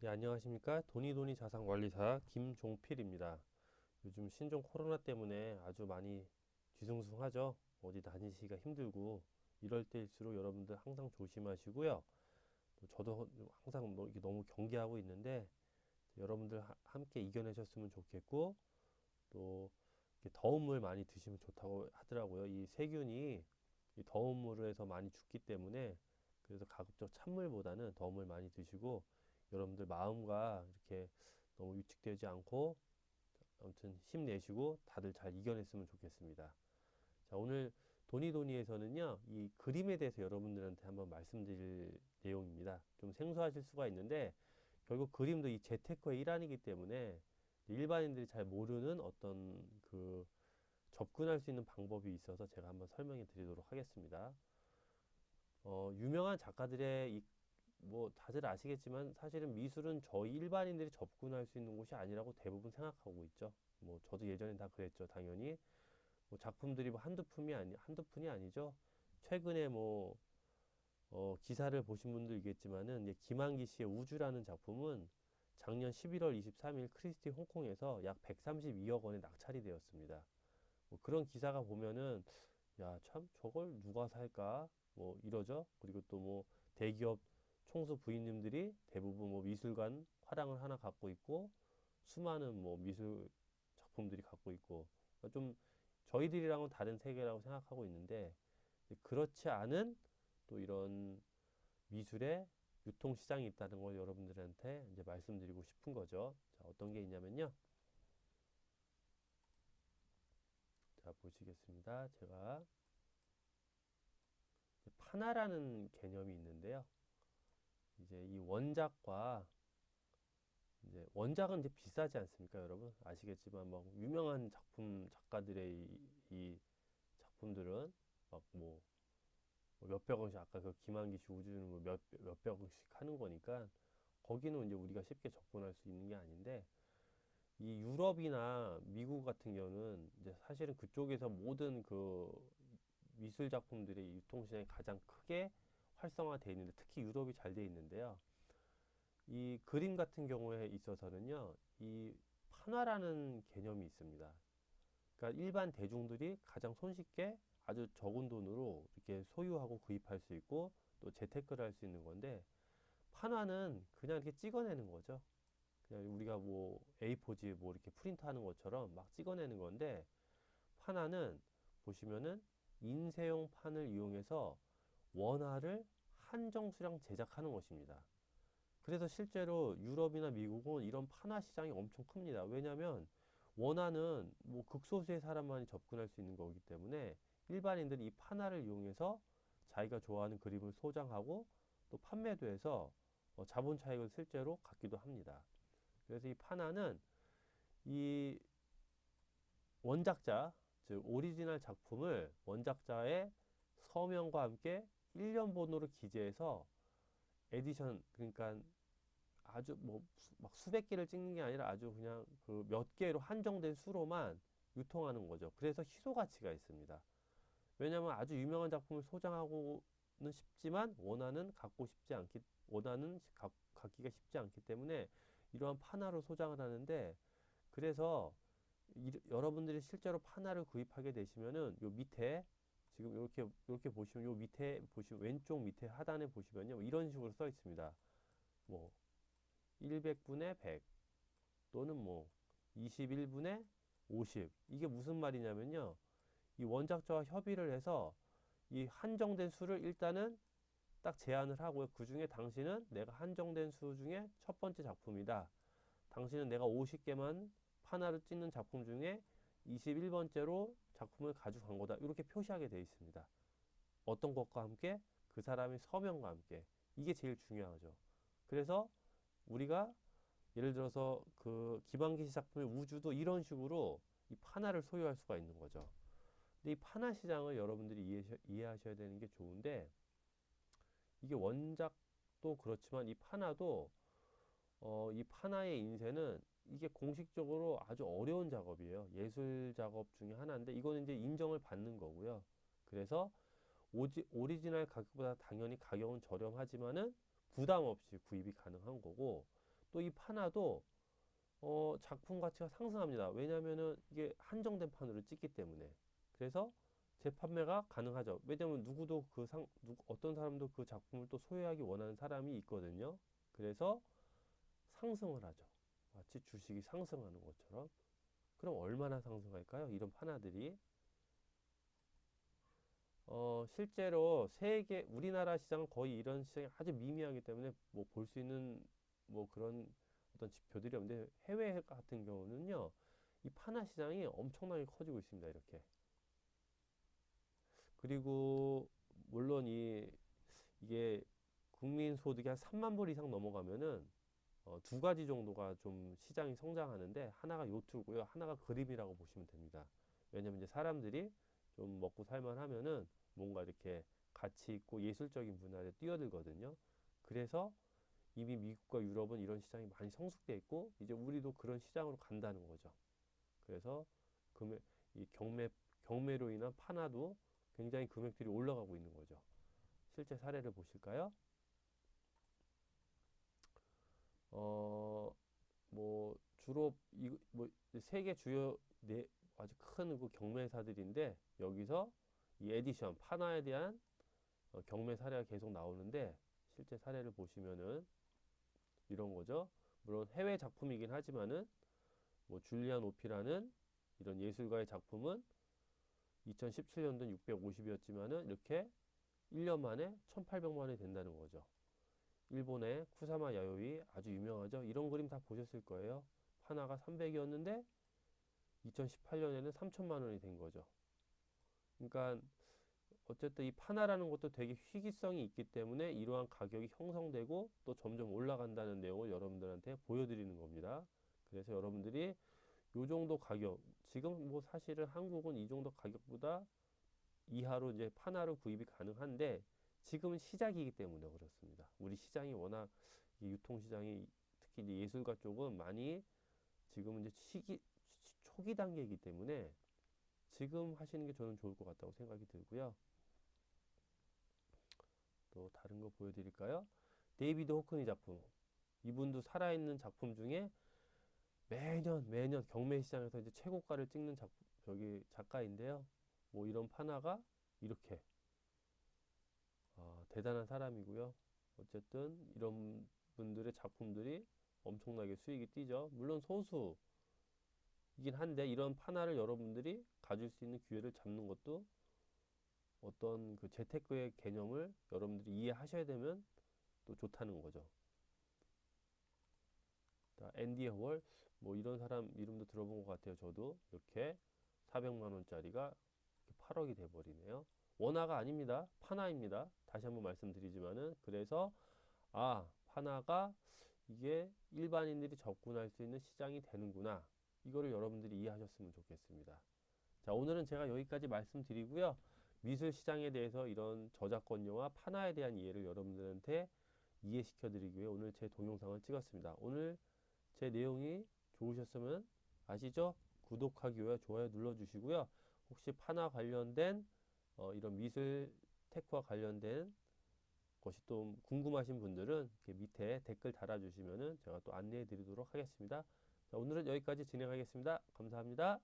예, 안녕하십니까. 돈이돈이 자산관리사 김종필입니다. 요즘 신종 코로나 때문에 아주 많이 뒤숭숭하죠. 어디 다니시기가 힘들고 이럴 때일수록 여러분들 항상 조심하시고요. 또 저도 항상 이게 너무 경계하고 있는데 여러분들 함께 이겨내셨으면 좋겠고, 또 이렇게 더운 물 많이 드시면 좋다고 하더라고요. 이 세균이 이 더운 물에서 많이 죽기 때문에, 그래서 가급적 찬물보다는 더운 물 많이 드시고, 여러분들 마음과 이렇게 너무 위축되지 않고 아무튼 힘내시고 다들 잘 이겨냈으면 좋겠습니다. 자, 오늘 도니도니에서는요, 이 그림에 대해서 여러분들한테 한번 말씀드릴 내용입니다. 좀 생소하실 수가 있는데, 결국 그림도 이 재테크의 일환이기 때문에 일반인들이 잘 모르는 어떤 그 접근할 수 있는 방법이 있어서 제가 한번 설명해 드리도록 하겠습니다. 유명한 작가들의 뭐 다들 아시겠지만 사실은 미술은 저희 일반인들이 접근할 수 있는 곳이 아니라고 대부분 생각하고 있죠. 뭐 저도 예전엔 다 그랬죠, 당연히. 뭐 작품들이 뭐 한두 푼이 아니죠. 최근에 뭐 기사를 보신 분들 있겠지만은 김한기 씨의 우주라는 작품은 작년 11월 23일 크리스티 홍콩에서 약 132억 원에 낙찰이 되었습니다. 뭐 그런 기사가 보면은 야, 참 저걸 누가 살까? 뭐 이러죠. 그리고 또 뭐 대기업 총수 부인님들이 대부분 뭐 미술관 화랑을 하나 갖고 있고 수많은 뭐 미술 작품들이 갖고 있고, 그러니까 좀 저희들이랑은 다른 세계라고 생각하고 있는데, 그렇지 않은 또 이런 미술의 유통시장이 있다는 걸 여러분들한테 이제 말씀드리고 싶은 거죠. 자, 어떤 게 있냐면요. 자, 보시겠습니다. 제가 판화라는 개념이 있는데요. 이제 이 원작과 이제 원작은 이제 비싸지 않습니까, 여러분? 아시겠지만 막 유명한 작품 작가들의 이 작품들은 막 뭐 몇백 원씩, 아까 그 김한기 씨 우주는 뭐 몇백 원씩 하는 거니까 거기는 이제 우리가 쉽게 접근할 수 있는 게 아닌데, 이 유럽이나 미국 같은 경우는 이제 사실은 그쪽에서 모든 그 미술 작품들의 유통시장이 가장 크게 활성화되어 있는데, 특히 유럽이 잘 되어 있는데요. 이 그림 같은 경우에 있어서는요, 이 판화라는 개념이 있습니다. 그러니까 일반 대중들이 가장 손쉽게 아주 적은 돈으로 이렇게 소유하고 구입할 수 있고 또 재테크를 할 수 있는 건데, 판화는 그냥 이렇게 찍어내는 거죠. 그냥 우리가 뭐 A4지 뭐 이렇게 프린트하는 것처럼 막 찍어내는 건데, 판화는 보시면은 인쇄용 판을 이용해서 원화를 한정 수량 제작하는 것입니다. 그래서 실제로 유럽이나 미국은 이런 판화 시장이 엄청 큽니다. 왜냐하면 원화는 뭐 극소수의 사람만이 접근할 수 있는 거기 때문에 일반인들이 이 판화를 이용해서 자기가 좋아하는 그림을 소장하고 또 판매도 해서 자본 차익을 실제로 갖기도 합니다. 그래서 이 판화는 이 원작자, 즉 오리지널 작품을 원작자의 서명과 함께 1년 번호로 기재해서 에디션, 그러니까 아주 뭐 막 수백 개를 찍는 게 아니라 아주 그냥 그 몇 개로 한정된 수로만 유통하는 거죠. 그래서 희소 가치가 있습니다. 왜냐하면 아주 유명한 작품을 소장하고는 싶지만 원화는 갖고 싶지 않기, 원화는 갖기가 쉽지 않기 때문에 이러한 판화로 소장을 하는데, 그래서 여러분들이 실제로 판화를 구입하게 되시면은 요 밑에 지금 이렇게 보시면, 요 밑에 보시면 왼쪽 밑에 하단에 보시면요, 이런 식으로 써 있습니다. 뭐 100분의 100 또는 뭐 21분의 50. 이게 무슨 말이냐면요, 이 원작자와 협의를 해서 이 한정된 수를 일단은 딱 제한을 하고요. 그 중에 당신은 내가 한정된 수 중에 첫 번째 작품이다. 당신은 내가 50개만 판화를 찍는 작품 중에 21번째로 작품을 가져간 거다. 이렇게 표시하게 되어 있습니다. 어떤 것과 함께? 그 사람의 서명과 함께. 이게 제일 중요하죠. 그래서 우리가 예를 들어서 그 김한기 씨 작품의 우주도 이런 식으로 이 판화를 소유할 수가 있는 거죠. 근데 이 판화 시장을 여러분들이 이해하셔야 되는 게 좋은데, 이게 원작도 그렇지만 이 판화도 이 판화의 인쇄는 이게 공식적으로 아주 어려운 작업이에요. 예술 작업 중에 하나인데 이거는 이제 인정을 받는 거고요. 그래서 오리지널 가격보다 당연히 가격은 저렴하지만은 부담 없이 구입이 가능한 거고, 또 이 파나도 작품 가치가 상승합니다. 왜냐하면은 이게 한정된 판으로 찍기 때문에. 그래서 재판매가 가능하죠. 왜냐면 누구도 어떤 사람도 그 작품을 또 소유하기 원하는 사람이 있거든요. 그래서 상승을 하죠. 마치 주식이 상승하는 것처럼. 그럼 얼마나 상승할까요? 이런 판화들이. 실제로 우리나라 시장은 거의 이런 시장이 아주 미미하기 때문에 뭐 볼 수 있는 뭐 그런 어떤 지표들이 없는데 해외 같은 경우는요, 이 판화 시장이 엄청나게 커지고 있습니다. 이렇게. 그리고 물론 이게 국민 소득이 한 3만 불 이상 넘어가면은 두 가지 정도가 좀 시장이 성장하는데 하나가 요트고요. 하나가 그림이라고 보시면 됩니다. 왜냐면 이제 사람들이 좀 먹고 살만 하면은 뭔가 이렇게 가치 있고 예술적인 문화에 뛰어들거든요. 그래서 이미 미국과 유럽은 이런 시장이 많이 성숙돼 있고 이제 우리도 그런 시장으로 간다는 거죠. 그래서 금액, 이 경매로 인한 판화도 굉장히 금액들이 올라가고 있는 거죠. 실제 사례를 보실까요? 어, 뭐 주로 뭐 세계 주요 아주 큰 그 경매사들인데 여기서 이 에디션 판화에 대한 경매 사례가 계속 나오는데 실제 사례를 보시면은 이런 거죠. 물론 해외 작품이긴 하지만은 뭐 줄리안 오피라는 이런 예술가의 작품은 2017년도는 650이었지만은 이렇게 1년 만에 1800만 원이 된다는 거죠. 일본의 쿠사마 야요이 아주 유명하죠. 이런 그림 다 보셨을 거예요. 판화가 300이었는데 2018년에는 3천만 원이 된 거죠. 그러니까 어쨌든 이 판화라는 것도 되게 희귀성이 있기 때문에 이러한 가격이 형성되고 또 점점 올라간다는 내용을 여러분들한테 보여드리는 겁니다. 그래서 여러분들이 요 정도 가격, 지금 뭐 사실은 한국은 이 정도 가격보다 이하로 이제 판화로 구입이 가능한데 지금은 시작이기 때문에 그렇습니다. 우리 시장이 워낙 유통시장이 특히 이제 예술가 쪽은 많이 지금은 이제 초기 단계이기 때문에 지금 하시는 게 저는 좋을 것 같다고 생각이 들고요. 또 다른 거 보여드릴까요? 데이비드 호크니 작품. 이분도 살아있는 작품 중에 매년 경매 시장에서 이제 최고가를 찍는 작가인데요. 뭐 이런 판화가 이렇게 대단한 사람이고요. 어쨌든 이런 분들의 작품들이 엄청나게 수익이 뛰죠. 물론 소수이긴 한데 이런 판화를 여러분들이 가질 수 있는 기회를 잡는 것도 어떤 그 재테크의 개념을 여러분들이 이해하셔야 되면 또 좋다는 거죠. 앤디 허월 뭐 이런 사람 이름도 들어본 것 같아요. 저도 이렇게 400만 원짜리가 8억이 돼버리네요. 원화가 아닙니다. 판화입니다. 다시 한번 말씀드리지만은 그래서 판화가 이게 일반인들이 접근할 수 있는 시장이 되는구나. 이거를 여러분들이 이해하셨으면 좋겠습니다. 자, 오늘은 제가 여기까지 말씀드리고요. 미술 시장에 대해서 이런 저작권료와 판화에 대한 이해를 여러분들한테 이해시켜 드리기 위해 오늘 제 동영상을 찍었습니다. 오늘 제 내용이 좋으셨으면 아시죠? 구독하기와 좋아요 눌러주시고요. 혹시 판화 관련된 이런 미술 테크와 관련된 것이 또 궁금하신 분들은 이렇게 밑에 댓글 달아주시면은 제가 또 안내해 드리도록 하겠습니다. 자, 오늘은 여기까지 진행하겠습니다. 감사합니다.